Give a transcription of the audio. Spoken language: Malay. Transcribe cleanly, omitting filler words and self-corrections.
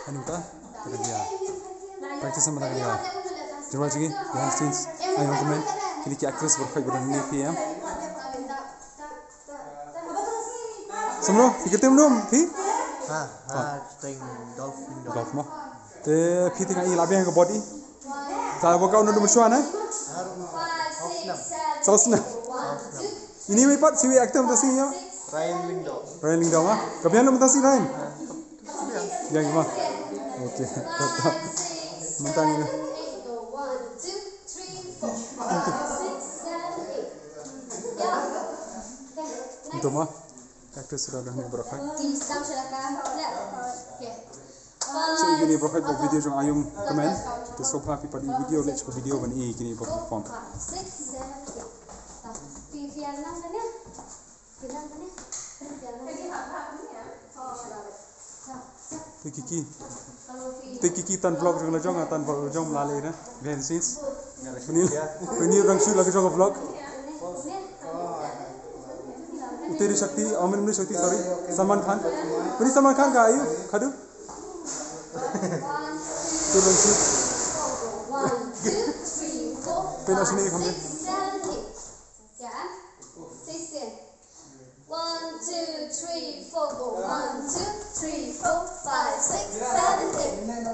Anuta, dia. Practice sama dia. Terus lagi, behind the scenes, ayo komen. Kini ki actress berkait dengan ni PM. Semua, kita belum, pi? Ting Golf mah. Pi tinggal ini labih yang ke body. Kalau kau nak bersuara, na? Sausna. Ini mepat siwi aktor mutasi ya. Ryan Lingdao mah. Kabian lu mutasi Ryan. Yang mah. Okey. Mentang ini. Untuk mah. Aktor sudah dah ni berapa? So ini berapa video yang ayam komen. Itu sofa pi pada video let's go video bani ini perform. Kiki tan vlog jong lajong tan vlog jong melalui na behind the scenes. Ini orang shoot lagi jong vlog. Uteri Shakti, Amin Shakti sorry, Salman Khan. Ini Salman Khan ka ayu, khadu. Tu orang shoot. 1, 2, 3, 4, 5, 6, 7, 8, 9, 10. One, two, three, four, 1, 2, 3, 4, 5, 6, 7, 8.